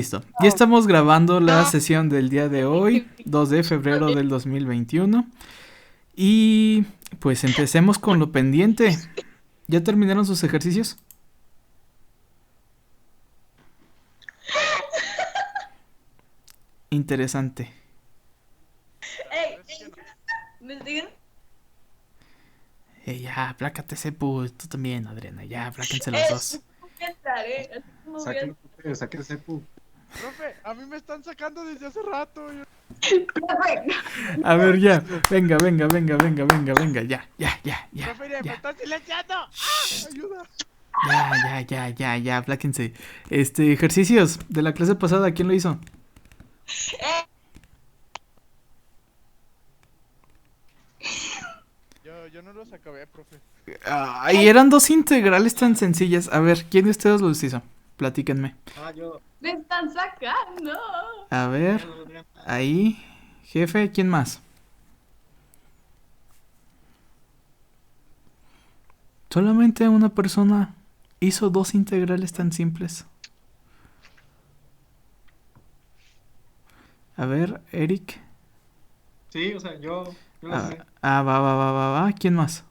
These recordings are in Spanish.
Listo. Ya estamos grabando la No. sesión del día de hoy, 2 de febrero del 2021. Y pues empecemos con lo pendiente. ¿Ya terminaron sus ejercicios? Interesante. Ey, ¿me siguen? Ya, aplácate, Sepu. Tú también, Adriana. Ya, apláquense los Así dos. no voy a estar, así no voy a Saquen, saquen Cepu. Profe, a mí me están sacando desde hace rato. estar. A ver, ya. Venga, venga, venga, venga, venga, venga. Ya, ya, ya, ya. Profe, me Ya, están silenciando. ¡Ah! Ayuda. ya, apláquense. Ejercicios de la clase pasada, ¿quién lo hizo? Yo no los acabé, profe. Ay, eran dos integrales tan sencillas. A ver, ¿quién de ustedes los hizo? Platíquenme. Yo. Me están sacando. A ver, ahí. Jefe, ¿quién más? Solamente una persona hizo dos integrales tan simples. A ver, Eric. Sí, o sea, yo lo sé. Va. ¿Quién más?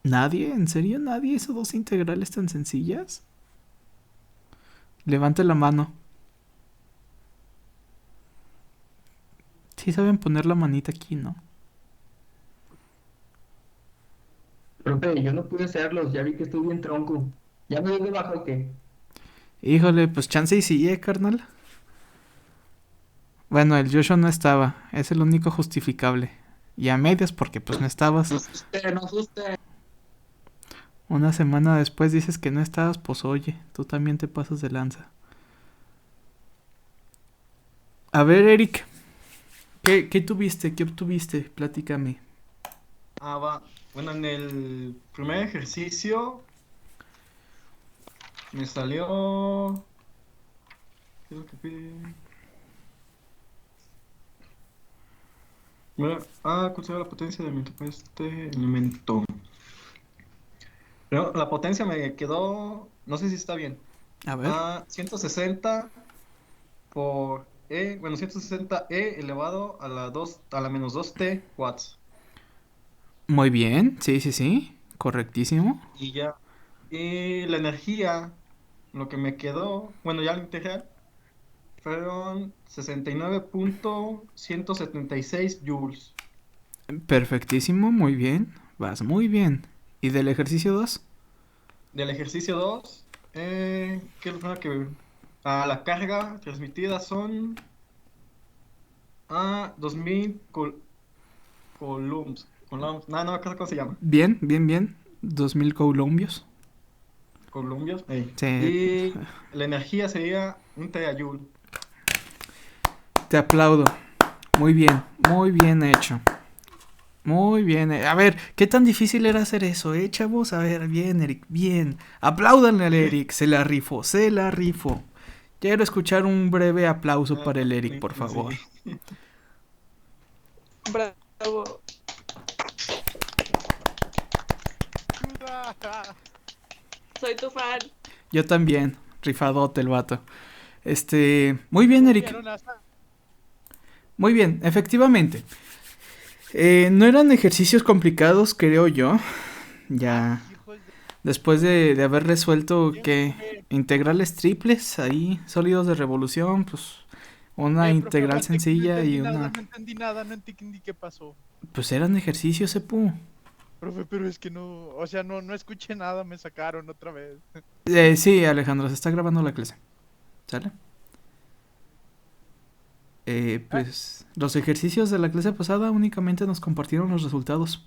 ¿Nadie? ¿En serio nadie hizo dos integrales tan sencillas? Levante la mano. Sí saben poner la manita aquí, ¿no? Profe, yo no pude hacerlos, ya vi que estuve bien tronco. ¿Ya me doy de baja o qué? Híjole, pues chance y sí, carnal. Bueno, el Joshua no estaba. Es el único justificable. Y a medias porque pues no estabas. No asuste, no asuste. Una semana después dices que no estabas, pues oye, tú también te pasas de lanza. A ver, Eric, ¿qué tuviste? ¿Qué obtuviste? Platícame. Va. Bueno, en el primer ejercicio me salió. ¿Qué es lo que pide? Bueno, considera la potencia de este elemento. Pero la potencia me quedó. No sé si está bien. A ver. 160 por E. Bueno, 160 E elevado a la 2, a la menos 2T watts. Muy bien, sí. Correctísimo. Y ya. Y la energía, lo que me quedó, bueno, ya lo integral, fueron 69,176 joules. Perfectísimo, muy bien. Vas muy bien. ¿Y del ejercicio 2? Del ejercicio 2, ¿qué es lo primero que la carga transmitida son 2000 coulombs. No, no me acuerdo cómo se llama. Bien. 2000 columbios. Columbios. Ey. Te, Y la energía sería un terajoule. te aplaudo. Muy bien hecho. Muy bien. A ver, ¿qué tan difícil era hacer eso, chavos? A ver, bien, Eric, bien. Apláudanle al Eric, se la rifó, se la rifó. Quiero escuchar un breve aplauso para el Eric, por Sí. favor. Bravo. Ayuda. Soy tu fan. Yo también, rifadote el vato. Muy bien, Eric. Vieron hasta- Muy bien, efectivamente. No eran ejercicios complicados, creo yo. Ya, hijos de... después de haber resuelto que Profe, integrales triples, ahí, sólidos de revolución, pues una profe, integral aguante que no sencilla entendí y nada, una... no entendí nada, no entendí qué pasó. Pues eran ejercicios, Epu. Profe, pero es que no, o sea, no escuché nada, me sacaron otra vez. Sí, Alejandro, se está grabando la clase. ¿Sale? Pues los ejercicios de la clase pasada únicamente nos compartieron los resultados.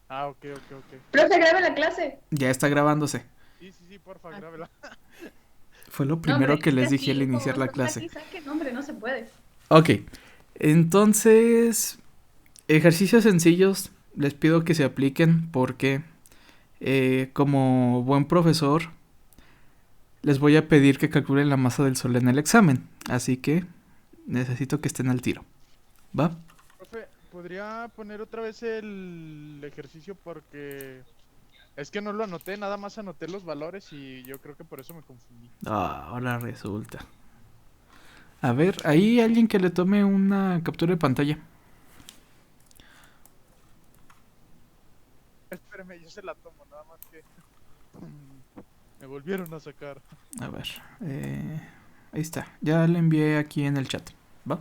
Ok. Profe, grabe la clase. Ya está grabándose. Sí, porfa, Ah. grábela. Fue lo No, primero hombre, que es que les dije al así, iniciar como la saque clase. y saque, no, hombre, no se puede. Ok, entonces, ejercicios sencillos, les pido que se apliquen porque como buen profesor les voy a pedir que calculen la masa del Sol en el examen. Así que necesito que estén al tiro. ¿Va? Profe, ¿podría poner otra vez el ejercicio porque Es que no lo anoté, nada más anoté los valores y yo creo que por eso me confundí. Ah, ahora resulta. A ver, ahí alguien que le tome una captura de pantalla. Espérame, yo se la tomo, nada más que... Me volvieron a sacar. A ver, ahí está. Ya le envié aquí en el chat. ¿Va?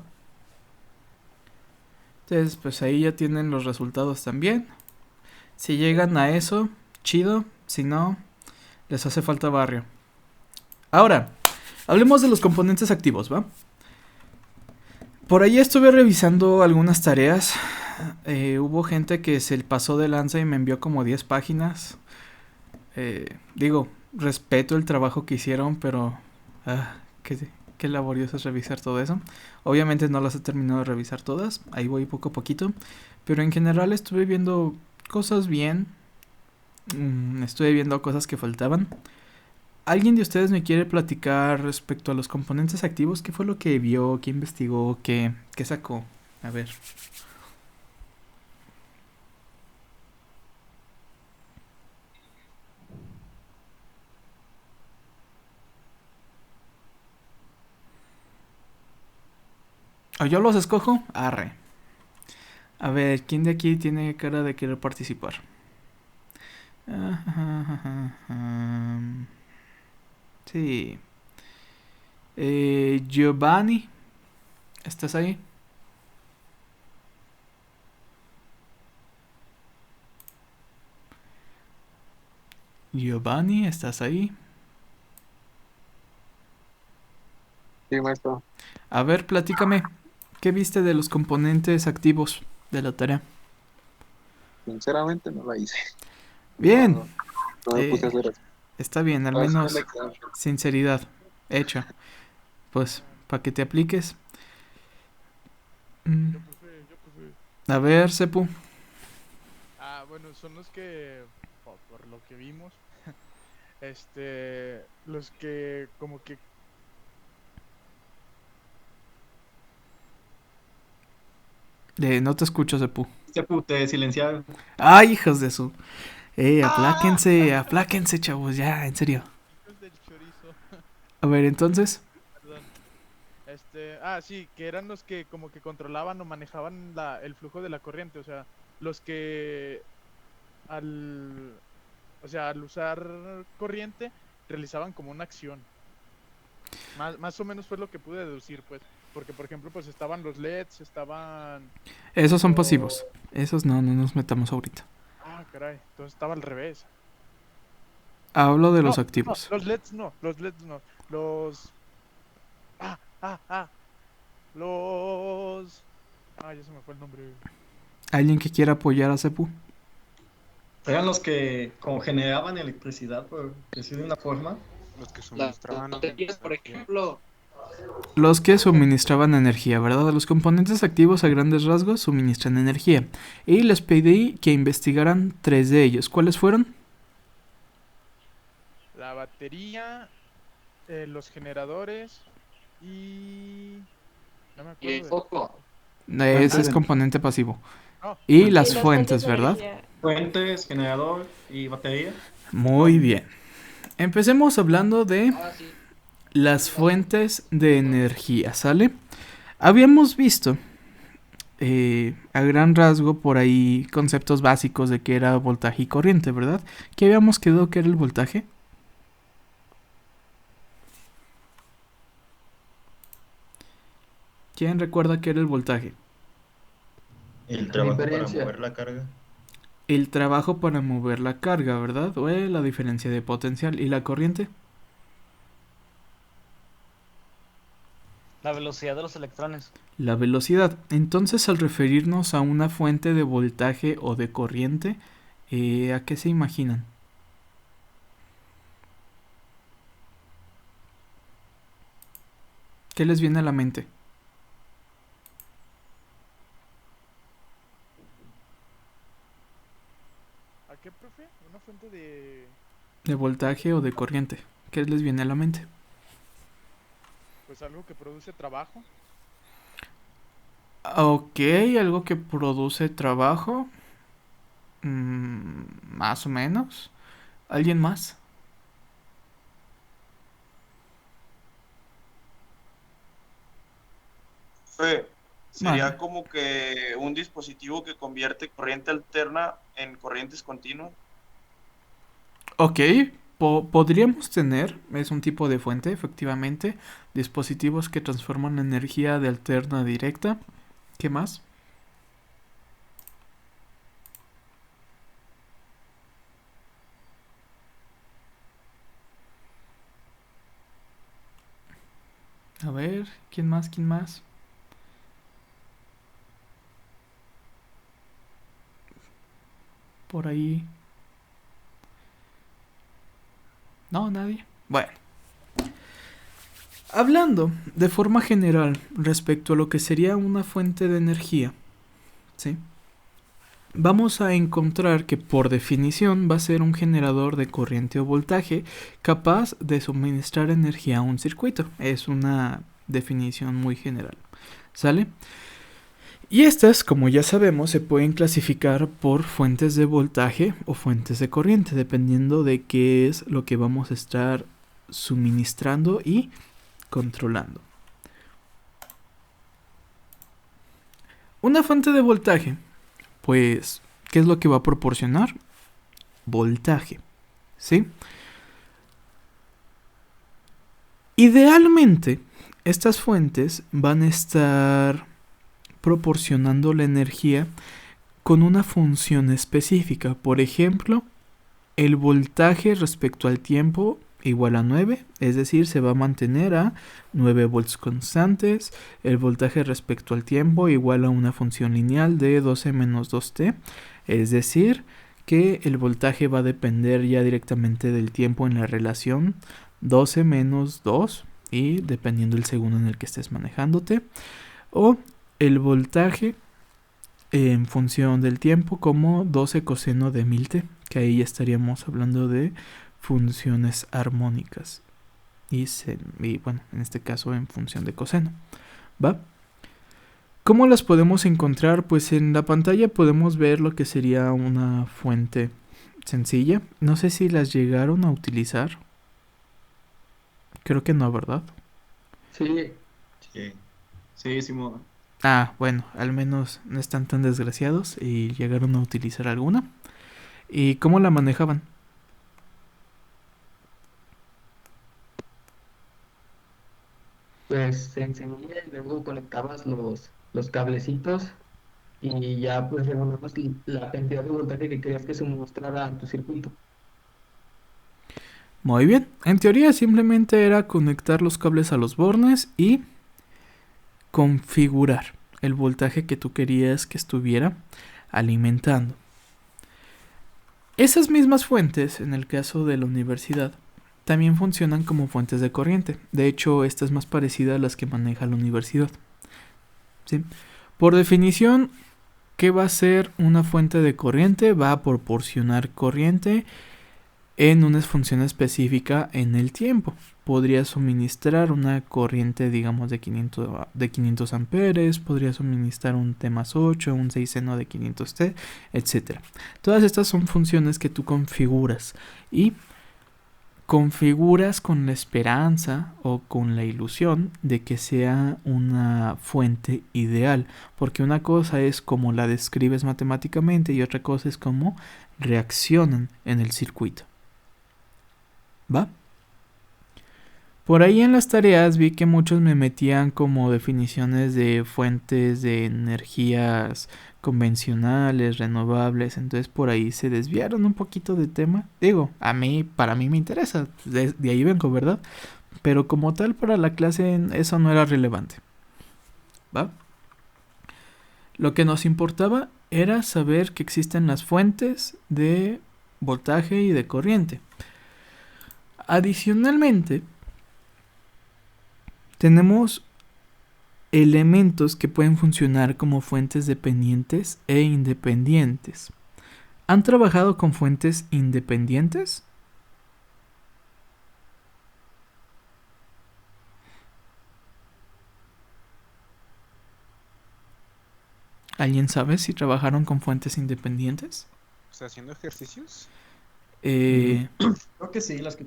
Entonces, pues ahí ya tienen los resultados también. Si llegan a eso, chido. Si no, les hace falta barrio. Ahora, hablemos de los componentes activos, ¿va? Por ahí estuve revisando algunas tareas. Hubo gente que se pasó de lanza y me envió como 10 páginas. Digo, respeto el trabajo que hicieron, pero qué laborioso es revisar todo eso. Obviamente no las he terminado de revisar todas, ahí voy poco a poquito, pero en general estuve viendo cosas bien, estuve viendo cosas que faltaban. ¿Alguien de ustedes me quiere platicar respecto a los componentes activos? ¿Qué fue lo que vio? ¿Qué investigó? ¿Qué sacó? A ver. ¿O yo los escojo? Arre. A ver, ¿quién de aquí tiene cara de querer participar? Sí. Giovanni, ¿estás ahí? Giovanni, ¿estás ahí? Sí, maestro. A ver, platícame. ¿Qué viste de los componentes activos de la tarea? Sinceramente no la hice. Bien. No, no me puse a hacer eso. Está bien, al A ver si me menos la quedan. sinceridad. Hecha. Pues, para que te apliques. Yo, profe. A ver, Sepu. Ah, bueno, son los que, por lo que vimos, los que como que... No te escucho, Sepu. Te silenciaron. Ay, hijos de su. Apláquense, chavos, ya, en serio. hijos del chorizo, A ver, entonces. perdón. Sí, que eran los que como que controlaban o manejaban el flujo de la corriente, o sea, los que al usar corriente realizaban como una acción. Más o menos fue lo que pude deducir, pues, porque por ejemplo, pues estaban los LEDs, estaban... Esos son los- pasivos. Esos no nos metamos ahorita. Ah, caray, entonces estaba al revés. Hablo de No, los no, activos. los LEDs no, los... Los... ya se me fue el nombre. ¿Alguien que quiera apoyar a Sepu? Eran los que como generaban electricidad, por decir de una forma. Los que Las suministraban baterías, por energía. ejemplo, Los que suministraban energía, ¿verdad? Los componentes activos a grandes rasgos suministran energía. Y les pedí que investigaran 3 de ellos. ¿Cuáles fueron? La batería, los generadores y... No me y el acuerdo de... foco. Ese es componente pasivo. No, Y Sí, las las fuentes, de ¿verdad? energía. Fuentes, generador y batería. Muy bien. Empecemos hablando de Sí. las fuentes de energía, ¿sale? Habíamos visto a gran rasgo por ahí conceptos básicos de qué era voltaje y corriente, ¿verdad? ¿Qué habíamos quedado que era el voltaje? ¿Quién recuerda qué era el voltaje? El trabajo para diferencia. mover la carga. El trabajo para mover la carga, ¿verdad? O la diferencia de potencial. ¿Y la corriente? La velocidad de los electrones. La velocidad. Entonces, al referirnos a una fuente de voltaje o de corriente, ¿a qué se imaginan? ¿Qué les viene a la mente? ¿A qué, profe? Una fuente de... ¿De voltaje o de corriente? ¿Qué les viene a la mente? Pues algo que produce trabajo. Ok, algo que produce trabajo. Más o menos. ¿Alguien más? Sería Mande. como que un dispositivo que convierte corriente alterna en corrientes continuas. Ok, podríamos tener, es un tipo de fuente, efectivamente, dispositivos que transforman energía de alterna a directa. ¿Qué más? A ver, ¿quién más? ¿Quién más? Por ahí. No, nadie. Bueno. Hablando de forma general respecto a lo que sería una fuente de energía, ¿sí? Vamos a encontrar que por definición va a ser un generador de corriente o voltaje capaz de suministrar energía a un circuito. Es una definición muy general. ¿Sale? Y estas, como ya sabemos, se pueden clasificar por fuentes de voltaje o fuentes de corriente, dependiendo de qué es lo que vamos a estar suministrando y controlando. Una fuente de voltaje, pues, ¿qué es lo que va a proporcionar? Voltaje, ¿sí? Idealmente, estas fuentes van a estar proporcionando la energía con una función específica. Por ejemplo, el voltaje respecto al tiempo igual a 9, es decir, se va a mantener a 9 volts constantes. El voltaje respecto al tiempo igual a una función lineal de 12 menos 2t, es decir, que el voltaje va a depender ya directamente del tiempo en la relación 12 menos 2 y dependiendo del segundo en el que estés manejándote. O el voltaje en función del tiempo como 12 coseno de 1000t, que ahí ya estaríamos hablando de funciones armónicas y bueno, en este caso en función de coseno, ¿va? ¿Cómo las podemos encontrar? Pues en la pantalla podemos ver lo que sería una fuente sencilla. No sé si las llegaron a utilizar. Creo que no, ¿verdad? Sí, Sí. Sí, Simón. Ah, bueno, al menos no están tan desgraciados y llegaron a utilizar alguna. ¿Y cómo la manejaban? pues se encendía y luego conectabas los cablecitos y ya pues regulabas la cantidad de voltaje que querías que suministrara a tu circuito. Muy bien, en teoría simplemente era conectar los cables a los bornes y configurar el voltaje que tú querías que estuviera alimentando. Esas mismas fuentes, en el caso de la universidad, también funcionan como fuentes de corriente. De hecho, esta es más parecida a las que maneja la universidad. ¿Sí? Por definición, ¿qué va a ser una fuente de corriente? Va a proporcionar corriente en una función específica en el tiempo. Podría suministrar una corriente, digamos, de 500 amperes, podría suministrar un T más 8, un 6 seno de 500T, etc. Todas estas son funciones que tú configuras y configuras con la esperanza o con la ilusión de que sea una fuente ideal, porque una cosa es cómo la describes matemáticamente y otra cosa es cómo reaccionan en el circuito. ¿Va? Por ahí en las tareas vi que muchos me metían como definiciones de fuentes de energías convencionales, renovables, entonces por ahí se desviaron un poquito de tema. Digo, para mí me interesa, de ahí vengo, ¿verdad? Pero como tal para la clase eso no era relevante. ¿Va? Lo que nos importaba era saber que existen las fuentes de voltaje y de corriente. Adicionalmente, tenemos elementos que pueden funcionar como fuentes dependientes e independientes. ¿Han trabajado con fuentes independientes? ¿Alguien sabe si trabajaron con fuentes independientes? O sea, haciendo ejercicios. Creo que sí, las que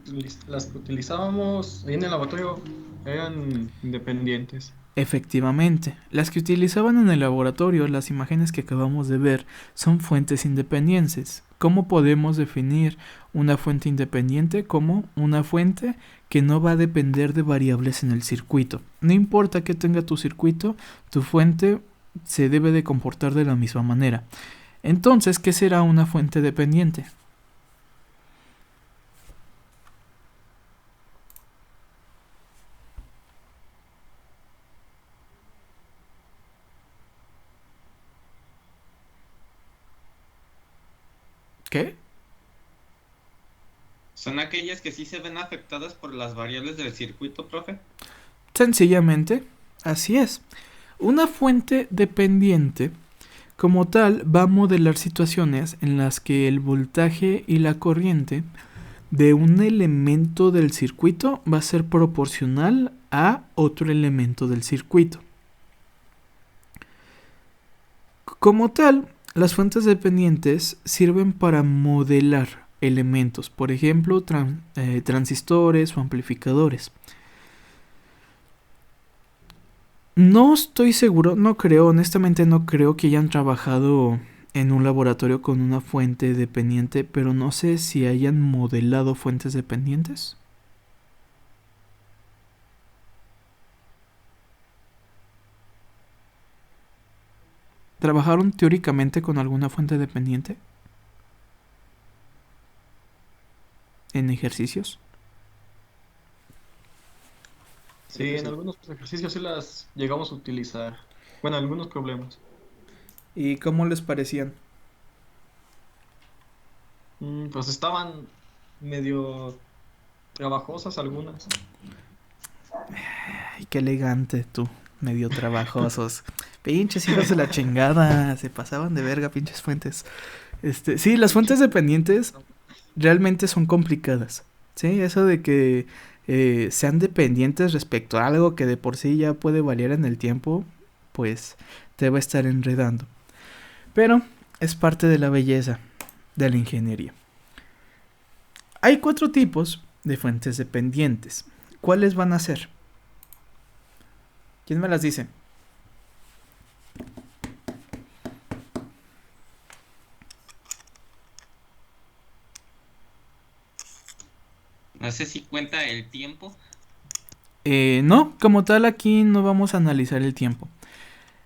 utilizábamos ahí en el laboratorio eran independientes. Efectivamente, las que utilizaban en el laboratorio, las imágenes que acabamos de ver, son fuentes independientes. ¿Cómo podemos definir una fuente independiente? Como una fuente que no va a depender de variables en el circuito. No importa que tenga tu circuito, tu fuente se debe de comportar de la misma manera. Entonces, ¿qué será una fuente dependiente? ¿Qué? ¿Son aquellas que sí se ven afectadas por las variables del circuito, profe? Sencillamente, así es. Una fuente dependiente, como tal, va a modelar situaciones en las que el voltaje y la corriente de un elemento del circuito va a ser proporcional a otro elemento del circuito. Como tal, las fuentes dependientes sirven para modelar elementos, por ejemplo, transistores o amplificadores. No estoy seguro, honestamente no creo que hayan trabajado en un laboratorio con una fuente dependiente, pero no sé si hayan modelado fuentes dependientes. ¿Trabajaron teóricamente con alguna fuente dependiente en ejercicios? Sí, en algunos ejercicios sí las llegamos a utilizar. Bueno, algunos problemas. ¿Y cómo les parecían? Pues estaban medio trabajosas algunas. Ay, qué elegante tú, medio trabajosos. Pinches hijos de la chingada, se pasaban de verga, pinches fuentes. Sí, las fuentes dependientes realmente son complicadas. Sí, eso de que sean dependientes respecto a algo que de por sí ya puede variar en el tiempo, pues te va a estar enredando. Pero es parte de la belleza de la ingeniería. Hay 4 tipos de fuentes dependientes. ¿Cuáles van a ser? ¿Quién me las dice? No sé si cuenta el tiempo. No, como tal aquí no vamos a analizar el tiempo.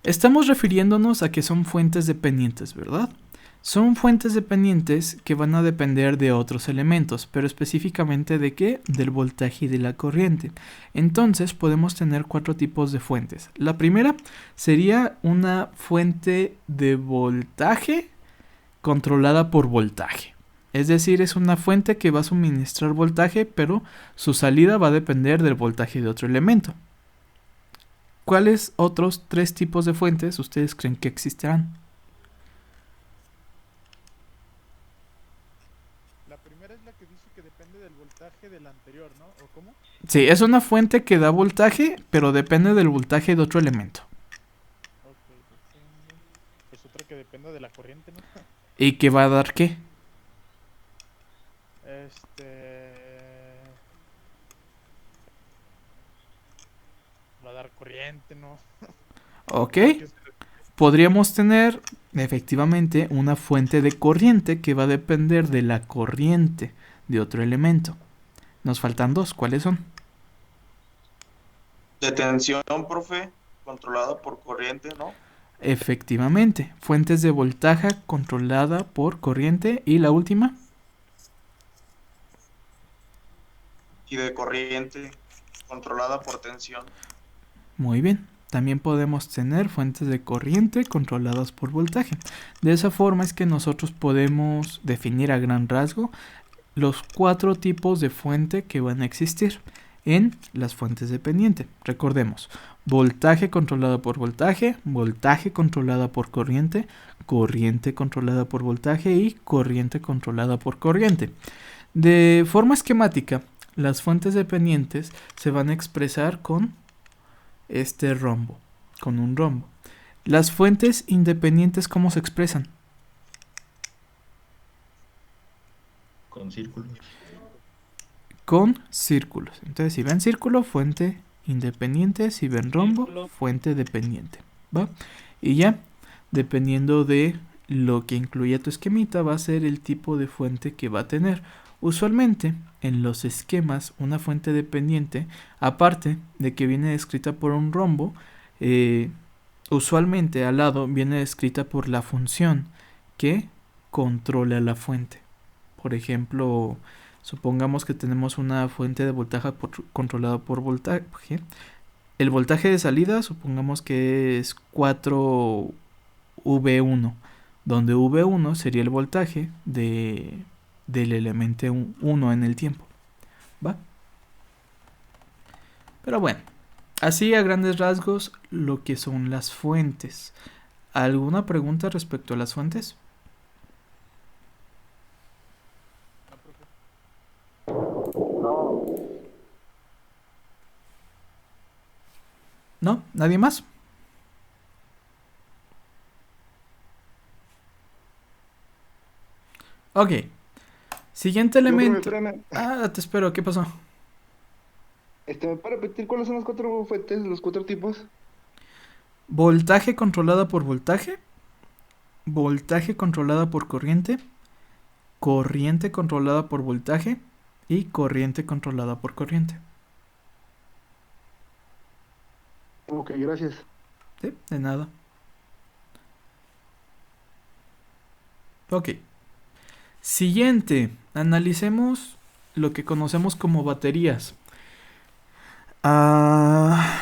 Estamos refiriéndonos a que son fuentes dependientes, ¿verdad? Son fuentes dependientes que van a depender de otros elementos, pero específicamente ¿de qué? Del voltaje y de la corriente. Entonces podemos tener 4 tipos de fuentes. La primera sería una fuente de voltaje controlada por voltaje. Es decir, es una fuente que va a suministrar voltaje, pero su salida va a depender del voltaje de otro elemento. ¿Cuáles otros 3 tipos de fuentes ustedes creen que existirán? La primera es la que dice que depende del voltaje del anterior, ¿no? ¿O cómo? Sí, es una fuente que da voltaje, pero depende del voltaje de otro elemento. Ok, depende. Pues otra que dependa de la corriente, ¿no? ¿Y que va a dar qué? Va a dar corriente, ¿no? Ok. Podríamos tener efectivamente una fuente de corriente que va a depender de la corriente de otro elemento. Nos faltan 2, ¿cuáles son? De tensión, profe, controlada por corriente, ¿no? Efectivamente, fuentes de voltaje controlada por corriente. ¿Y la última? Y de corriente, controlada por tensión. Muy bien. También podemos tener fuentes de corriente controladas por voltaje. De esa forma es que nosotros podemos definir a gran rasgo los 4 tipos de fuente que van a existir en las fuentes dependientes. Recordemos, voltaje controlado por voltaje, voltaje controlada por corriente, corriente controlada por voltaje y corriente controlada por corriente. De forma esquemática, las fuentes dependientes se van a expresar con este rombo, con un rombo. Las fuentes independientes, ¿cómo se expresan? Con círculos. Con círculos. Entonces, si ven círculo, fuente independiente. Si ven rombo, fuente dependiente. ¿Va? Y ya, dependiendo de lo que incluya tu esquemita, va a ser el tipo de fuente que va a tener. Usualmente, en los esquemas, una fuente dependiente, aparte de que viene descrita por un rombo, usualmente al lado viene descrita por la función que controla la fuente. Por ejemplo, supongamos que tenemos una fuente de voltaje controlada por voltaje. El voltaje de salida, supongamos que es 4V1, donde V1 sería el voltaje del elemento 1 en el tiempo. ¿Va? Pero bueno, así a grandes rasgos lo que son las fuentes. ¿Alguna pregunta respecto a las fuentes? ¿No? ¿Nadie más? Ok. Siguiente elemento. Ah, te espero. ¿Qué pasó? ¿Me puede repetir cuáles son las 4 fuentes, los 4 tipos? Voltaje controlada por voltaje. Voltaje controlada por corriente. Corriente controlada por voltaje. Y corriente controlada por corriente. Ok, gracias. Sí, de nada. Ok. Siguiente. Analicemos lo que conocemos como baterías. A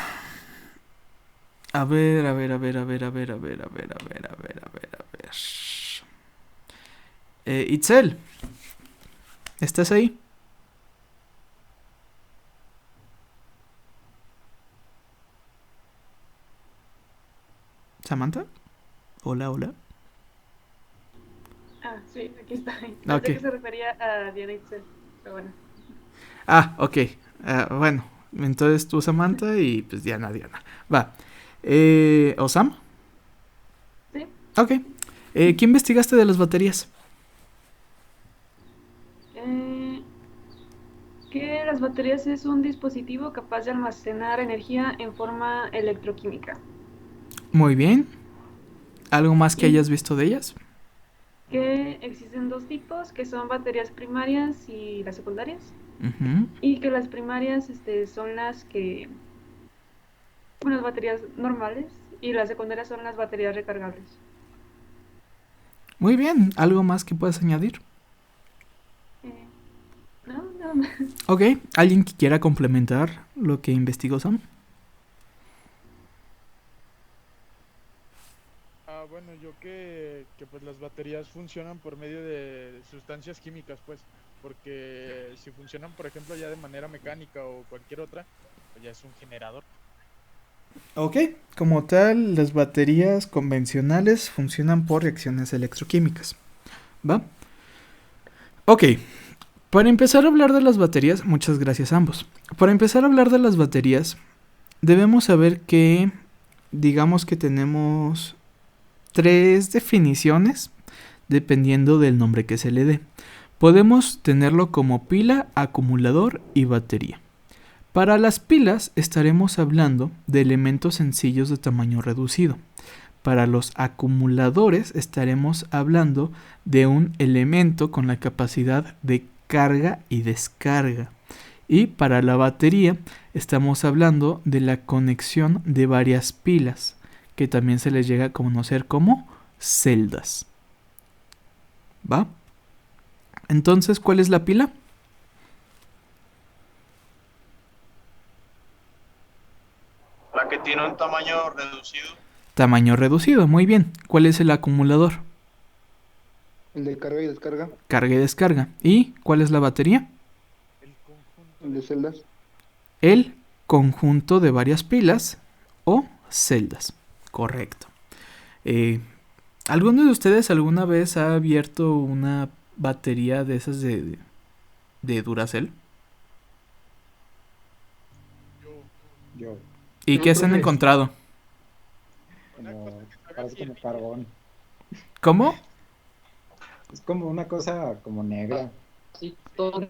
ver. Itzel, ¿estás ahí? Samantha, hola. Ah, sí, aquí está. Ok. Pensé que se refería a Diana Itzel, pero bueno. Ah, ok. Bueno, entonces tú Samantha y pues Diana. Va. ¿Osam? Sí. Ok. ¿Qué investigaste de las baterías? Que las baterías es un dispositivo capaz de almacenar energía en forma electroquímica. Muy bien. ¿Algo más que hayas visto de ellas? Que existen 2 tipos, que son baterías primarias y las secundarias. Ujú. Y que las primarias son las que... Bueno, las baterías normales. Y las secundarias son las baterías recargables. Muy bien. ¿Algo más que puedas añadir? No, nada más. Ok. ¿Alguien que quiera complementar lo que investigó Sam? Bueno, yo que pues las baterías funcionan por medio de sustancias químicas, pues, porque si funcionan, por ejemplo, ya de manera mecánica o cualquier otra, pues ya es un generador. Ok. Como tal, las baterías convencionales funcionan por reacciones electroquímicas. ¿Va? Ok. Para empezar a hablar de las baterías, muchas gracias a ambos. Para empezar a hablar de las baterías, debemos saber que, digamos que tenemos 3 definiciones dependiendo del nombre que se le dé. Podemos tenerlo como pila, acumulador y batería. Para las pilas estaremos hablando de elementos sencillos de tamaño reducido. Para los acumuladores estaremos hablando de un elemento con la capacidad de carga y descarga. Y para la batería estamos hablando de la conexión de varias pilas, que también se les llega a conocer como celdas. ¿Va? Entonces, ¿cuál es la pila? La que tiene un tamaño reducido. Tamaño reducido, muy bien. ¿Cuál es el acumulador? El de carga y descarga. Carga y descarga. ¿Y cuál es la batería? El de celdas. El conjunto de varias pilas o celdas. Correcto. ¿Alguno de ustedes alguna vez ha abierto una batería de esas de Duracell? Yo, ¿Y qué se han encontrado? parece como carbón. ¿Cómo? Es como una cosa como negra. Sí, todo.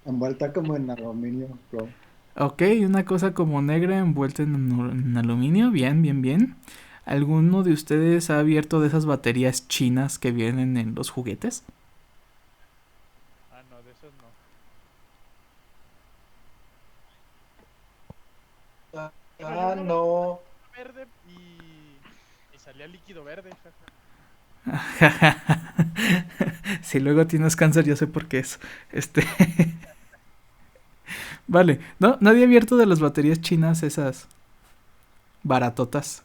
Envuelta como en aluminio, bro. Ok, una cosa como negra envuelta en aluminio. Bien, bien, bien. ¿Alguno de ustedes ha abierto de esas baterías chinas que vienen en los juguetes? Ah, no, de esas no. Ah, no. Verde y salía líquido verde. Si luego tienes cáncer, yo sé por qué es. Vale, ¿no? Nadie ha abierto de las baterías chinas esas baratotas.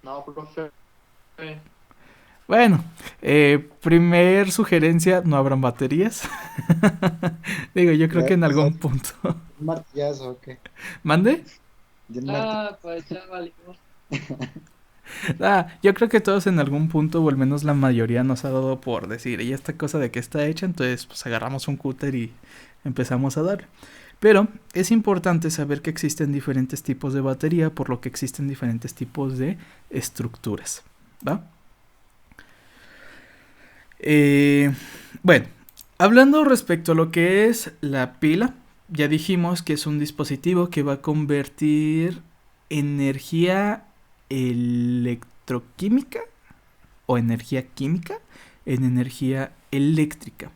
No, profe. Bueno, primer sugerencia, no abran baterías. Digo, yo creo que en algún punto. ¿Un martillazo o qué? ¿Mande? Pues ya valimos. Yo creo que todos en algún punto, o al menos la mayoría, nos ha dado por decir, ¿y esta cosa de qué está hecha? Entonces, pues agarramos un cúter y empezamos a dar. Pero es importante saber que existen diferentes tipos de batería, por lo que existen diferentes tipos de estructuras, ¿va? Bueno, hablando respecto a lo que es la pila, ya dijimos que es un dispositivo que va a convertir energía electroquímica o energía química en energía eléctrica.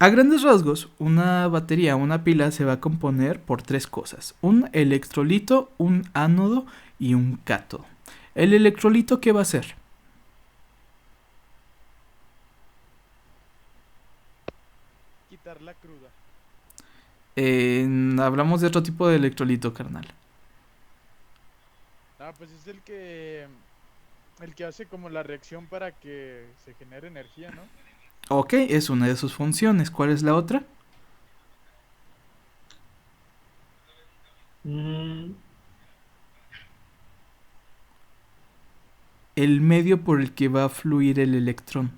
A grandes rasgos, una batería, una pila se va a componer por tres cosas: un electrolito, un ánodo y un cátodo. ¿El electrolito qué va a hacer? Quitar la cruda. Hablamos de otro tipo de electrolito, carnal. Ah, pues es el que hace como la reacción para que se genere energía, ¿no? Ok, es una de sus funciones. ¿Cuál es la otra? El medio por el que va a fluir el electrón.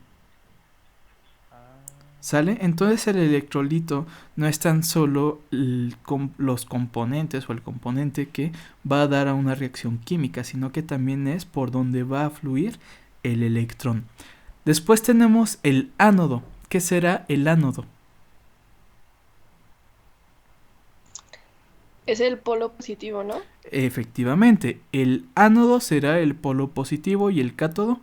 ¿Sale? Entonces el electrolito no es tan solo los componentes o el componente que va a dar a una reacción química, sino que también es por donde va a fluir el electrón. Después tenemos el ánodo. ¿Qué será el ánodo? Es el polo positivo, ¿no? Efectivamente, el ánodo será el polo positivo y el cátodo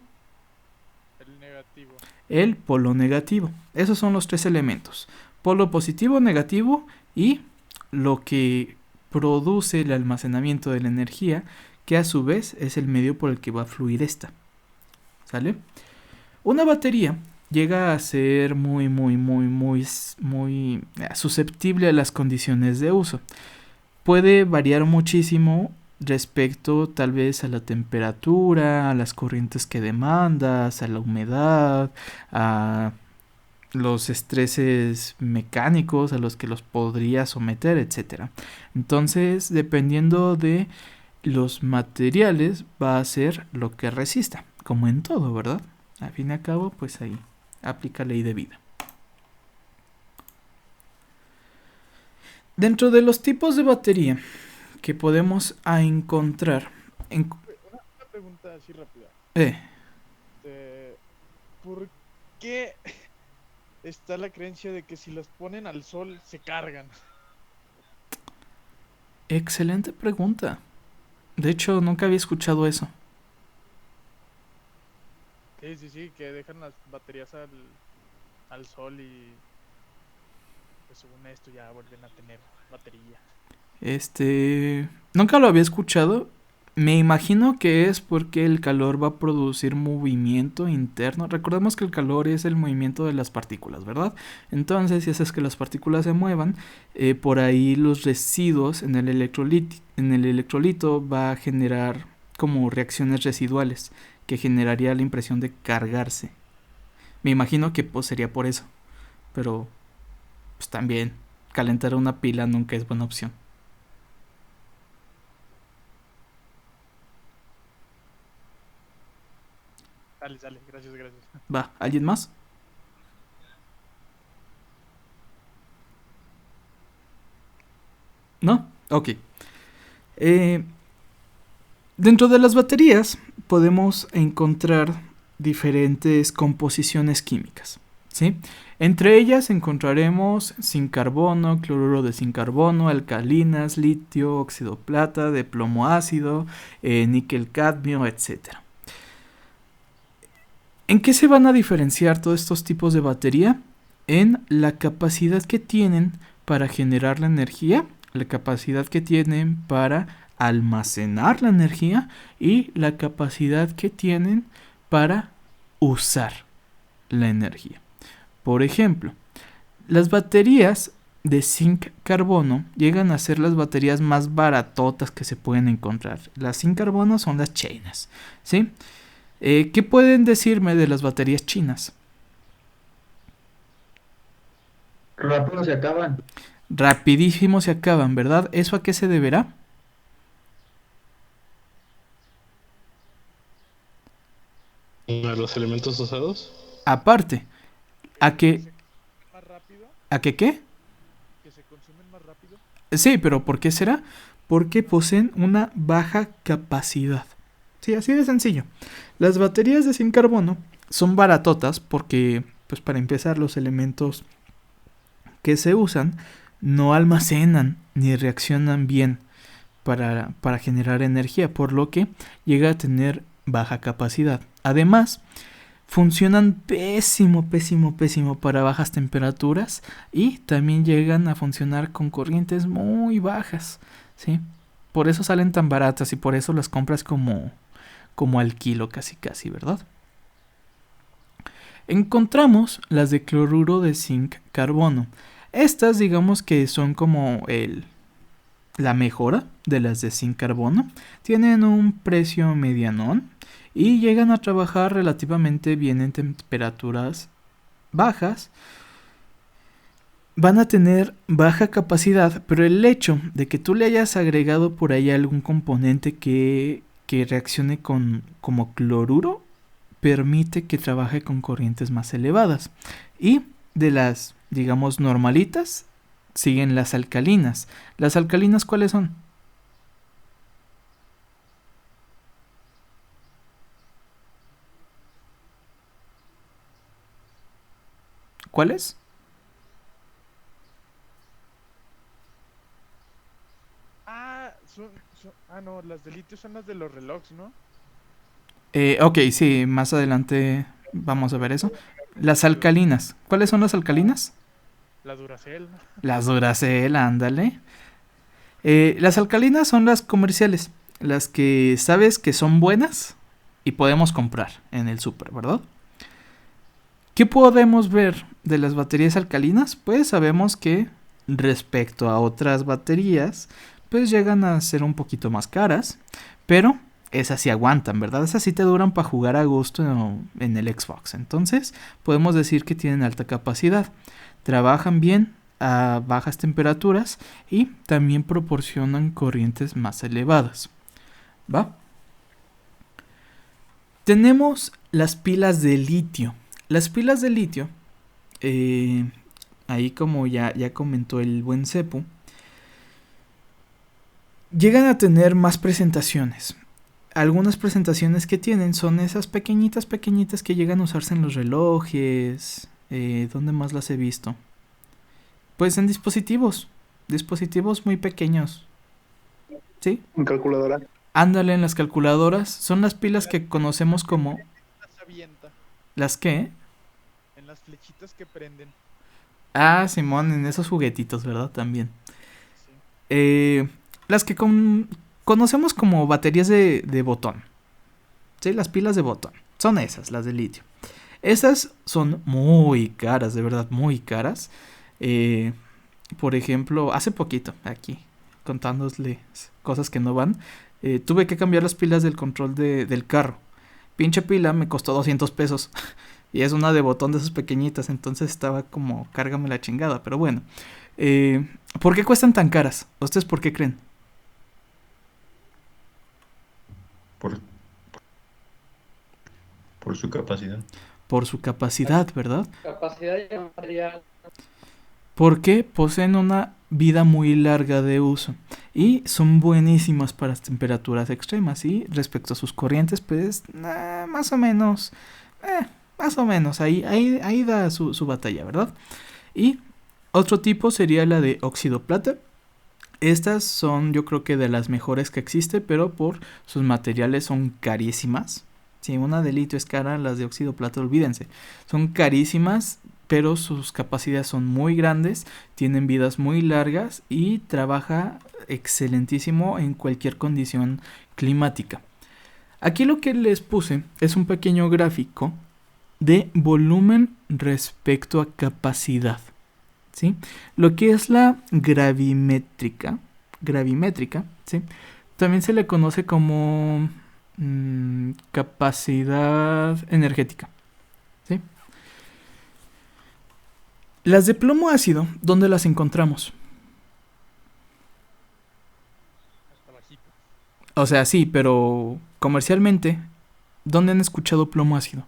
El negativo. el polo negativo. Esos son los tres elementos: polo positivo, negativo y lo que produce el almacenamiento de la energía, que a su vez es el medio por el que va a fluir esta. ¿Sale? Una batería llega a ser muy susceptible a las condiciones de uso. Puede variar muchísimo respecto tal vez a la temperatura, a las corrientes que demandas, a la humedad, a los estreses mecánicos a los que los podría someter, etc. Entonces, dependiendo de los materiales, va a ser lo que resista, como en todo, ¿verdad? Al fin y al cabo, pues ahí aplica ley de vida. Dentro de los tipos de batería que podemos encontrar... Una pregunta así rápida. ¿Por qué está la creencia de que si los ponen al sol se cargan? Excelente pregunta. De hecho, nunca había escuchado eso. Sí, que dejan las baterías al sol y pues según esto ya vuelven a tener batería. Nunca lo había escuchado. Me imagino que es porque el calor va a producir movimiento interno. Recordemos que el calor es el movimiento de las partículas, ¿verdad? Entonces, si haces que las partículas se muevan, por ahí los residuos en el electrolito va a generar como reacciones residuales que generaría la impresión de cargarse. Me imagino que pues sería por eso. Pero pues también calentar una pila nunca es buena opción. Sale, gracias. Va, ¿alguien más? ¿No? Ok. Dentro de las baterías podemos encontrar diferentes composiciones químicas. ¿sí? Entre ellas encontraremos zinc carbono, cloruro de zinc carbono, alcalinas, litio, óxido plata, de plomo ácido, níquel cadmio, etc. ¿En qué se van a diferenciar todos estos tipos de batería? En la capacidad que tienen para generar la energía, la capacidad que tienen para almacenar la energía y la capacidad que tienen para usar la energía. Por ejemplo, las baterías de zinc carbono llegan a ser las baterías más baratotas que se pueden encontrar. Las zinc carbono son las chinas, ¿sí? ¿Qué pueden decirme de las baterías chinas? Rápido se acaban. Rapidísimo se acaban, ¿verdad? ¿Eso a qué se deberá? ¿A los elementos usados? Aparte, ¿a qué? ¿Más rápido? ¿A qué qué? ¿Que se consumen más rápido? Sí, pero ¿por qué será? Porque poseen una baja capacidad. Sí, así de sencillo. Las baterías de zinc carbono son baratotas porque, pues para empezar, los elementos que se usan no almacenan ni reaccionan bien para generar energía, por lo que llega a tener baja capacidad. Además, funcionan pésimo para bajas temperaturas y también llegan a funcionar con corrientes muy bajas, ¿sí? Por eso salen tan baratas y por eso las compras como al kilo casi, ¿verdad? Encontramos las de cloruro de zinc carbono. Estas digamos que son como la mejora de las de zinc carbono. Tienen un precio medianón y llegan a trabajar relativamente bien en temperaturas bajas. Van a tener baja capacidad, pero el hecho de que tú le hayas agregado por ahí algún componente que reaccione como cloruro permite que trabaje con corrientes más elevadas. Y de las, digamos, normalitas siguen las alcalinas. ¿Las alcalinas cuáles son? ¿Cuáles? No, las de litio son las de los relojes, ¿no? Ok, sí, más adelante vamos a ver eso. Las alcalinas. ¿Cuáles son las alcalinas? La Duracell. Las Duracell, ándale. Las alcalinas son las comerciales. Las que sabes que son buenas y podemos comprar en el súper, ¿verdad? ¿Qué podemos ver de las baterías alcalinas? Pues sabemos que respecto a otras baterías, pues llegan a ser un poquito más caras, pero esas sí aguantan, ¿verdad? Esas sí te duran para jugar a gusto en el Xbox. Entonces, podemos decir que tienen alta capacidad. Trabajan bien a bajas temperaturas y también proporcionan corrientes más elevadas. ¿Va? Tenemos las pilas de litio. Las pilas de litio, ahí como ya comentó el buen Cepu, llegan a tener más presentaciones. Algunas presentaciones que tienen son esas pequeñitas que llegan a usarse en los relojes. ¿Dónde más las he visto? Pues en dispositivos muy pequeños. ¿Sí? En calculadora. Ándale, en las calculadoras. Son las pilas que conocemos como... ¿Las qué? En las flechitas que prenden. Ah, Simón, en esos juguetitos, ¿verdad? También. Las que conocemos como baterías de botón. Sí, las pilas de botón. Son esas, las de litio. Esas son muy caras, de verdad, muy caras. Por ejemplo, hace poquito, aquí, contándoles cosas que no van, tuve que cambiar las pilas del control del carro. Pinche pila me costó 200 pesos. Y es una de botón de esas pequeñitas. Entonces estaba como, cárgame la chingada. Pero bueno. ¿Por qué cuestan tan caras? ¿Ustedes por qué creen? Por su capacidad. Por su capacidad, ¿verdad? Capacidad de material. Porque poseen una vida muy larga de uso y son buenísimas para temperaturas extremas. Y respecto a sus corrientes, pues más o menos más o menos, ahí da su batalla, ¿verdad? Y otro tipo sería la de óxido plata. Estas son, yo creo que de las mejores que existe, pero por sus materiales son carísimas. Si una de litio es cara, las de óxido plata, olvídense. Son carísimas, pero sus capacidades son muy grandes, tienen vidas muy largas y trabaja excelentísimo en cualquier condición climática. Aquí lo que les puse es un pequeño gráfico de volumen respecto a capacidad, ¿sí? Lo que es la gravimétrica, ¿sí? También se le conoce como capacidad energética, ¿sí? Las de plomo ácido, ¿dónde las encontramos? O sea, sí, pero comercialmente, ¿dónde han escuchado plomo ácido?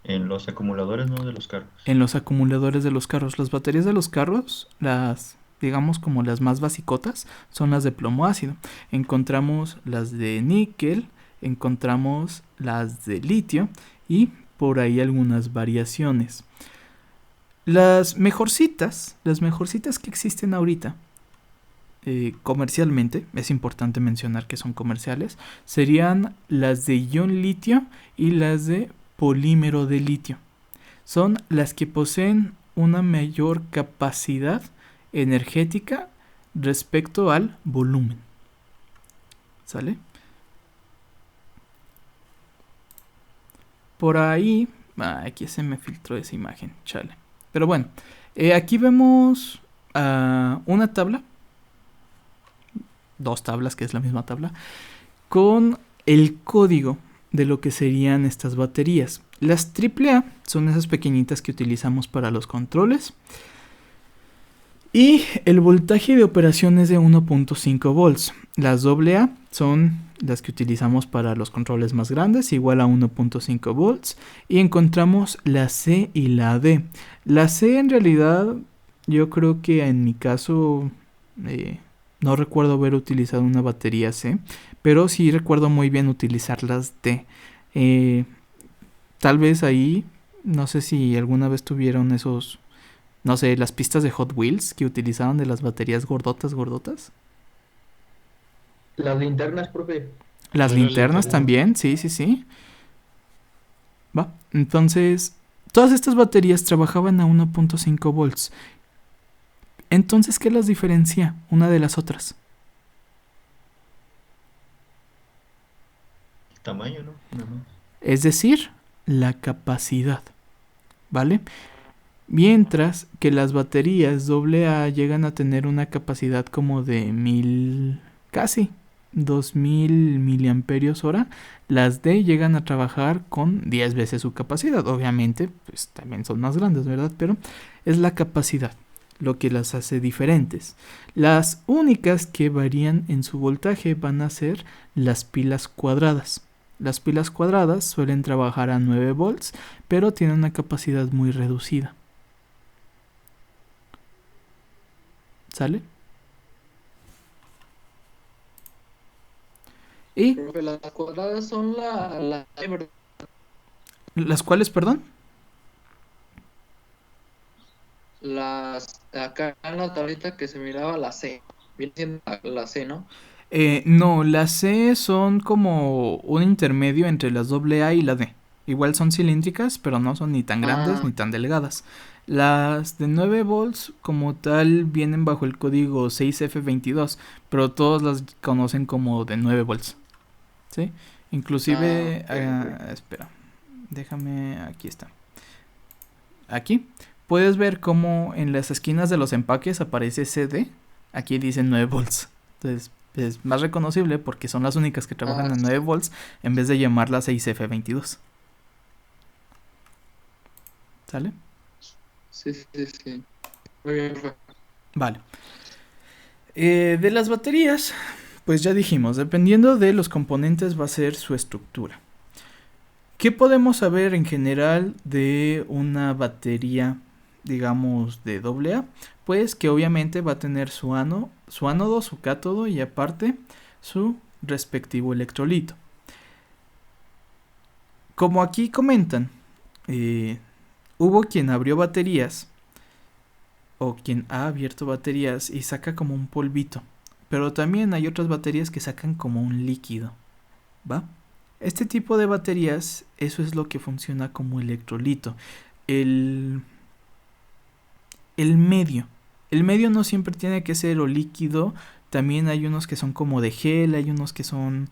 En los acumuladores, ¿no? De los carros. En los acumuladores de los carros. Las baterías de los carros, las, digamos como las más basicotas, son las de plomo ácido. Encontramos las de níquel, encontramos las de litio y por ahí algunas variaciones. Las mejorcitas que existen ahorita, comercialmente, es importante mencionar que son comerciales, serían las de ion litio y las de polímero de litio. Son las que poseen una mayor capacidad energética respecto al volumen. ¿Sale? Por ahí, aquí se me filtró esa imagen, chale. Pero bueno, aquí vemos una tabla, dos tablas, que es la misma tabla, con el código de lo que serían estas baterías. Las AAA son esas pequeñitas que utilizamos para los controles. Y el voltaje de operación es de 1.5 volts. Las AA son las que utilizamos para los controles más grandes, igual a 1.5 volts. Y encontramos la C y la D. La C en realidad, yo creo que en mi caso no recuerdo haber utilizado una batería C, pero sí recuerdo muy bien utilizar las D. Tal vez ahí, no sé si alguna vez tuvieron esos, no sé, las pistas de Hot Wheels que utilizaban de las baterías gordotas. Las linternas, profe. Las linternas también, sí. Va, entonces, todas estas baterías trabajaban a 1.5 volts. Entonces, ¿qué las diferencia una de las otras? El tamaño, ¿no? Es decir, la capacidad, ¿vale? Mientras que las baterías AA llegan a tener una capacidad como de casi 2000 miliamperios hora, las D llegan a trabajar con 10 veces su capacidad. Obviamente, pues también son más grandes, ¿verdad? Pero es la capacidad lo que las hace diferentes. Las únicas que varían en su voltaje van a ser las pilas cuadradas. Las pilas cuadradas suelen trabajar a 9 volts, pero tienen una capacidad muy reducida. ¿Sale? Y Profe, las cuadradas son la ¿las cuales, perdón? Las acá en la tablita que se miraba la C. Viene siendo la C, ¿no? No, las C son como un intermedio entre las AA y la D. Igual son cilíndricas, pero no son ni tan grandes ni tan delgadas. Las de 9 volts como tal vienen bajo el código 6F22, pero todos las conocen como de 9 volts. ¿Sí? Inclusive, espera, déjame, aquí está. Aquí puedes ver cómo en las esquinas de los empaques aparece CD. Aquí dice 9 volts. Entonces es más reconocible porque son las únicas que trabajan en 9 volts en vez de llamarlas 6F22. ¿Sale? Sí. Muy bien, profe. Vale. De las baterías, pues ya dijimos, dependiendo de los componentes va a ser su estructura. ¿Qué podemos saber en general de una batería, digamos, de AA? Pues que obviamente va a tener su ánodo, su cátodo y aparte su respectivo electrolito. como aquí comentan, hubo quien abrió baterías o quien ha abierto baterías y saca como un polvito, pero también hay otras baterías que sacan como un líquido, ¿va? Este tipo de baterías, eso es lo que funciona como electrolito. El medio. El medio no siempre tiene que ser o líquido. También hay unos que son como de gel, hay unos que son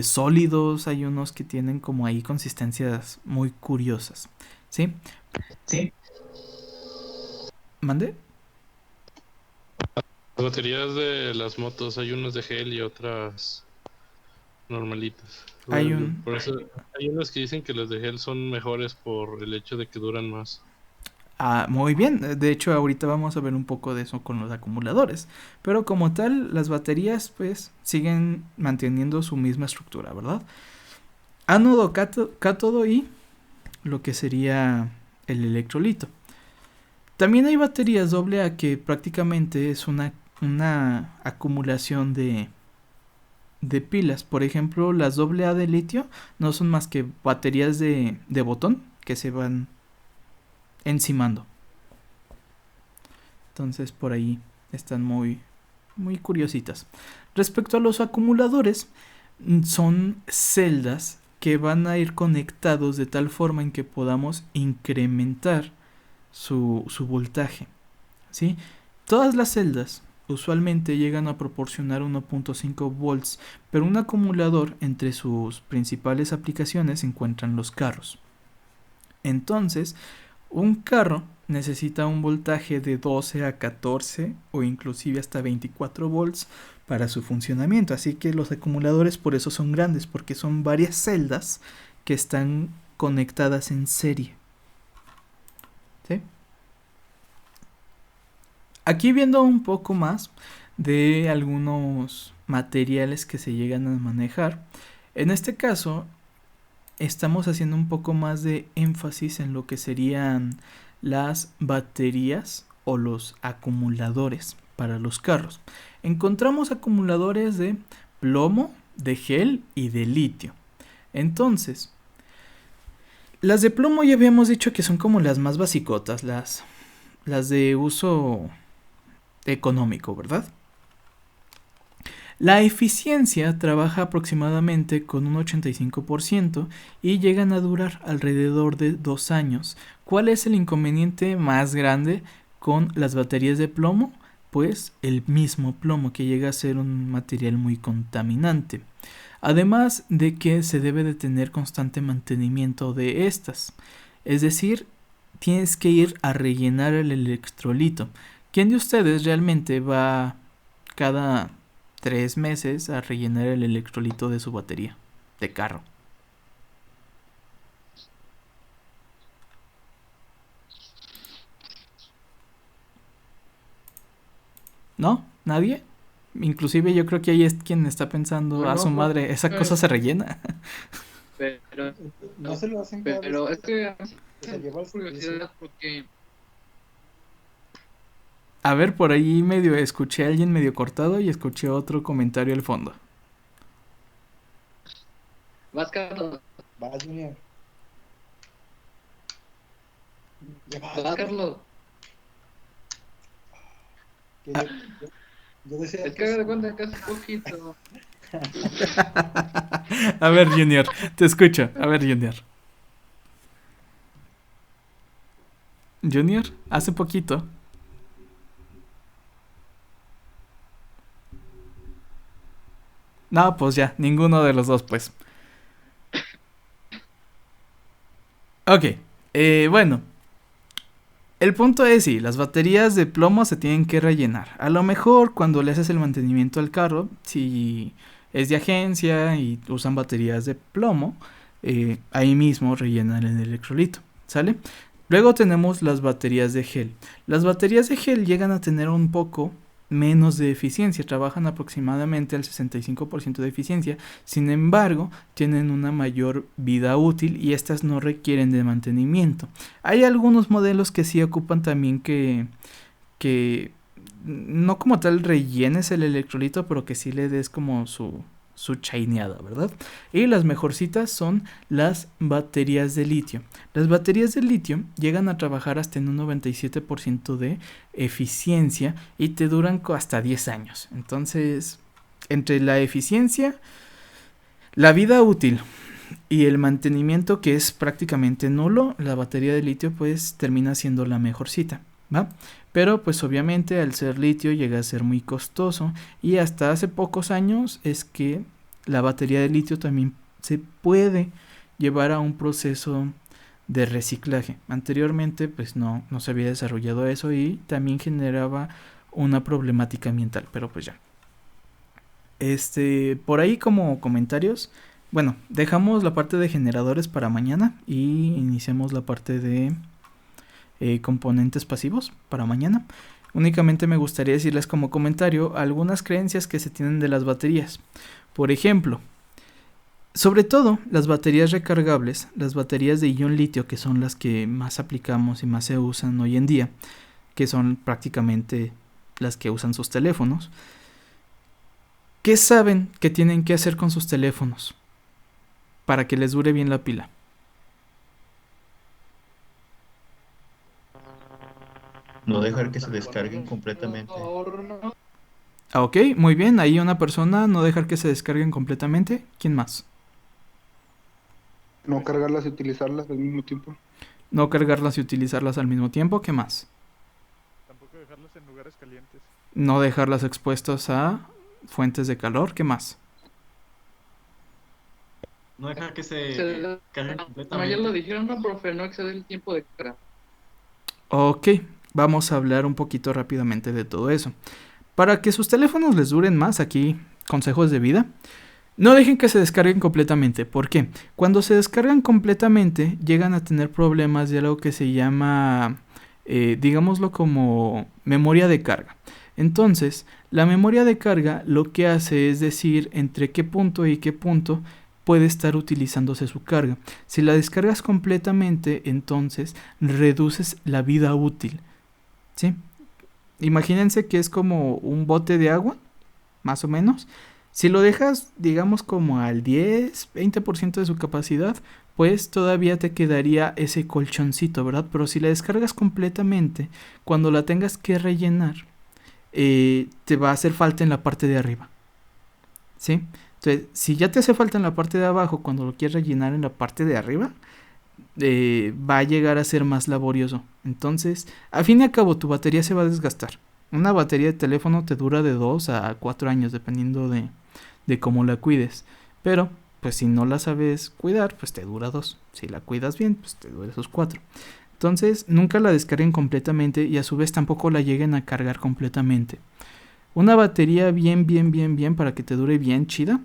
sólidos, hay unos que tienen como ahí consistencias muy curiosas. ¿Sí? Sí. ¿Mande? Las baterías de las motos, hay unas de gel y otras normalitas. Por eso hay unas que dicen que las de gel son mejores por el hecho de que duran más. Muy bien, de hecho ahorita vamos a ver un poco de eso con los acumuladores, pero como tal las baterías pues siguen manteniendo su misma estructura, ¿verdad? Ánodo, cátodo y lo que sería el electrolito. También hay baterías AA que prácticamente es una acumulación de pilas. Por ejemplo, las AA de litio no son más que baterías de botón que se van encimando. Entonces por ahí están muy curiositas. Respecto a los acumuladores, son celdas que van a ir conectados de tal forma en que podamos incrementar su voltaje, ¿sí? Todas las celdas usualmente llegan a proporcionar 1.5 volts, pero un acumulador, entre sus principales aplicaciones se encuentran los carros. Entonces, un carro necesita un voltaje de 12 a 14 o inclusive hasta 24 volts para su funcionamiento. Así que los acumuladores por eso son grandes, porque son varias celdas que están conectadas en serie. ¿Sí? Aquí viendo un poco más de algunos materiales que se llegan a manejar. En este caso estamos haciendo un poco más de énfasis en lo que serían las baterías o los acumuladores para los carros. Encontramos acumuladores de plomo, de gel y de litio. Entonces, las de plomo ya habíamos dicho que son como las más basicotas, las de uso económico, ¿verdad? La eficiencia trabaja aproximadamente con un 85% y llegan a durar alrededor de 2 años. ¿Cuál es el inconveniente más grande con las baterías de plomo? Pues el mismo plomo, que llega a ser un material muy contaminante. Además de que se debe de tener constante mantenimiento de estas. Es decir, tienes que ir a rellenar el electrolito. ¿Quién de ustedes realmente va cada 3 meses a rellenar el electrolito de su batería de carro? ¿No? ¿Nadie? Inclusive yo creo que ahí es quien está pensando, a su madre, esa cosa se rellena. Pero No se lo hacen cada pero vez es que se lleva el servicio. curiosidad porque A ver, por ahí medio escuché a alguien medio cortado y escuché otro comentario al fondo. vas Carlos, Vas, Junior. Ya vas. vas Carlos. Que yo decía Es que haga de cuenta que hace poquito. A ver, Junior, te escucho. A ver, Junior. Junior, hace poquito. No, pues ya, ninguno de los dos, pues. Ok, bueno. El punto es, sí, las baterías de plomo se tienen que rellenar. A lo mejor cuando le haces el mantenimiento al carro, si es de agencia y usan baterías de plomo, ahí mismo rellenan el electrolito, ¿sale? Luego tenemos las baterías de gel. Las baterías de gel llegan a tener un poco menos de eficiencia, trabajan aproximadamente al 65% de eficiencia, sin embargo tienen una mayor vida útil y estas no requieren de mantenimiento. Hay algunos modelos que sí ocupan también que no como tal rellenes el electrolito, pero que sí le des como su su chaineada, ¿verdad? Y las mejorcitas son las baterías de litio. Las baterías de litio llegan a trabajar hasta en un 97% de eficiencia y te duran hasta 10 años. Entonces, entre la eficiencia, la vida útil y el mantenimiento, que es prácticamente nulo, la batería de litio pues termina siendo la mejorcita, ¿va? Pero pues obviamente al ser litio llega a ser muy costoso y hasta hace pocos años es que la batería de litio también se puede llevar a un proceso de reciclaje. Anteriormente pues no se había desarrollado eso y también generaba una problemática ambiental, pero pues ya. Por ahí como comentarios, bueno, dejamos la parte de generadores para mañana y iniciamos la parte de componentes pasivos para mañana. Únicamente me gustaría decirles como comentario algunas creencias que se tienen de las baterías. Por ejemplo, sobre todo las baterías recargables, las baterías de ion litio, que son las que más aplicamos y más se usan hoy en día, que son prácticamente las que usan sus teléfonos. ¿Qué saben que tienen que hacer con sus teléfonos para que les dure bien la pila? No dejar que se descarguen completamente. Ok, muy bien, ahí una persona, no dejar que se descarguen completamente. ¿Quién más? No cargarlas y utilizarlas al mismo tiempo. No cargarlas y utilizarlas al mismo tiempo. ¿Qué más? Tampoco dejarlas en lugares calientes. No dejarlas expuestas a fuentes de calor. ¿Qué más? No dejar que se carguen No, ya completamente. lo dijeron, no, profe, no exceder el tiempo de carga. Ok, vamos a hablar un poquito rápidamente de todo eso. Para que sus teléfonos les duren más, aquí consejos de vida. No dejen que se descarguen completamente. ¿Por qué? Cuando se descargan completamente, llegan a tener problemas de algo que se llama, digámoslo como memoria de carga. Entonces, la memoria de carga lo que hace es decir entre qué punto y qué punto puede estar utilizándose su carga. Si la descargas completamente, entonces reduces la vida útil, ¿sí? Imagínense que es como un bote de agua, más o menos. Si lo dejas, digamos, como al 10, 20% de su capacidad, pues todavía te quedaría ese colchoncito, ¿verdad? Pero si la descargas completamente, cuando la tengas que rellenar, te va a hacer falta en la parte de arriba, ¿sí? Entonces, si ya te hace falta en la parte de abajo, cuando lo quieres rellenar en la parte de arriba, va a llegar a ser más laborioso. Entonces, al fin y al cabo, tu batería se va a desgastar. Una batería de teléfono te dura de 2 a 4 años, dependiendo de cómo la cuides. Pero, pues si no la sabes cuidar, pues te dura 2. Si la cuidas bien, pues te dura esos 4. Entonces, nunca la descarguen completamente y a su vez tampoco la lleguen a cargar completamente. Una batería bien, para que te dure bien chida,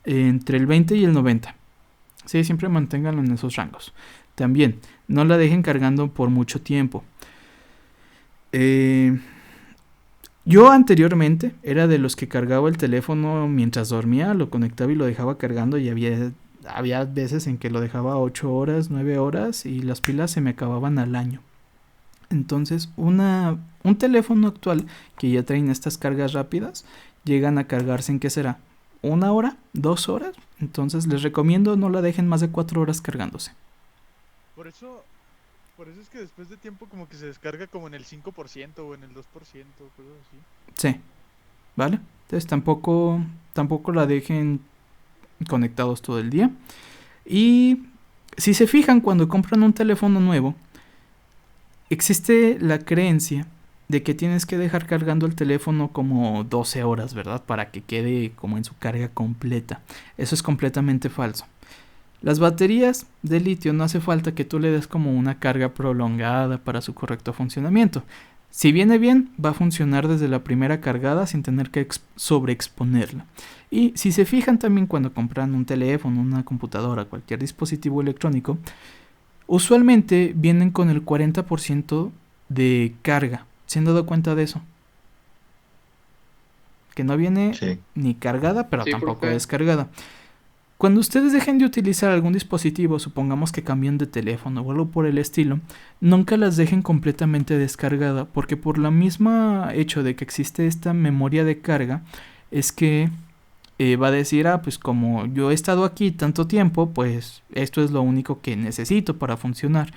entre el 20 y el 90. Sí, siempre manténganlo en esos rangos. También, no la dejen cargando por mucho tiempo. Yo anteriormente era de los que cargaba el teléfono mientras dormía, lo conectaba y lo dejaba cargando y había veces en que lo dejaba 8 horas, 9 horas y las pilas se me acababan al año. Entonces, un teléfono actual que ya traen estas cargas rápidas, llegan a cargarse en, ¿qué será? 1 hora, 2 horas. Entonces, les recomiendo no la dejen más de 4 horas cargándose. Por eso es que después de tiempo como que se descarga como en el 5% o en el 2%, cosas así. Sí, ¿vale? Entonces, tampoco la dejen conectados todo el día. Y si se fijan, cuando compran un teléfono nuevo, existe la creencia de que tienes que dejar cargando el teléfono como 12 horas, ¿verdad? Para que quede como en su carga completa. Eso es completamente falso. Las baterías de litio no hace falta que tú le des como una carga prolongada para su correcto funcionamiento. Si viene bien, va a funcionar desde la primera cargada sin tener que sobreexponerla. Y si se fijan también cuando compran un teléfono, una computadora, cualquier dispositivo electrónico, usualmente vienen con el 40% de carga. ¿Se han dado cuenta de eso? Que no viene ni cargada, pero Sí, tampoco profe. descargada. Cuando ustedes dejen de utilizar algún dispositivo, supongamos que cambian de teléfono o algo por el estilo, nunca las dejen completamente descargada, porque por la misma hecho de que existe esta memoria de carga, es que va a decir, pues como yo he estado aquí tanto tiempo, pues esto es lo único que necesito para funcionar.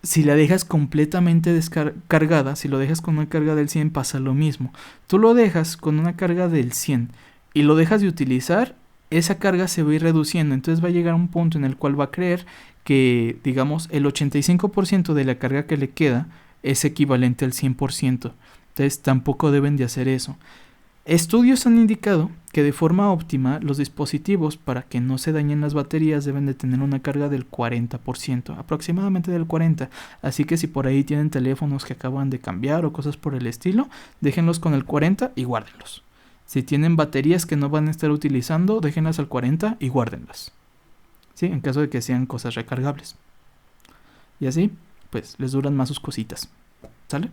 Si la dejas completamente descargada, si lo dejas con una carga del 100, pasa lo mismo. Tú lo dejas con una carga del 100 y lo dejas de utilizar, esa carga se va a ir reduciendo. Entonces va a llegar a un punto en el cual va a creer que, digamos, el 85% de la carga que le queda es equivalente al 100%. Entonces tampoco deben de hacer eso. Estudios han indicado que de forma óptima los dispositivos, para que no se dañen las baterías, deben de tener una carga del 40%, aproximadamente del 40%. Así que si por ahí tienen teléfonos que acaban de cambiar o cosas por el estilo, déjenlos con el 40% y guárdenlos. Si tienen baterías que no van a estar utilizando, déjenlas al 40% y guárdenlas. ¿Sí? En caso de que sean cosas recargables. Y así, pues les duran más sus cositas. ¿Sale?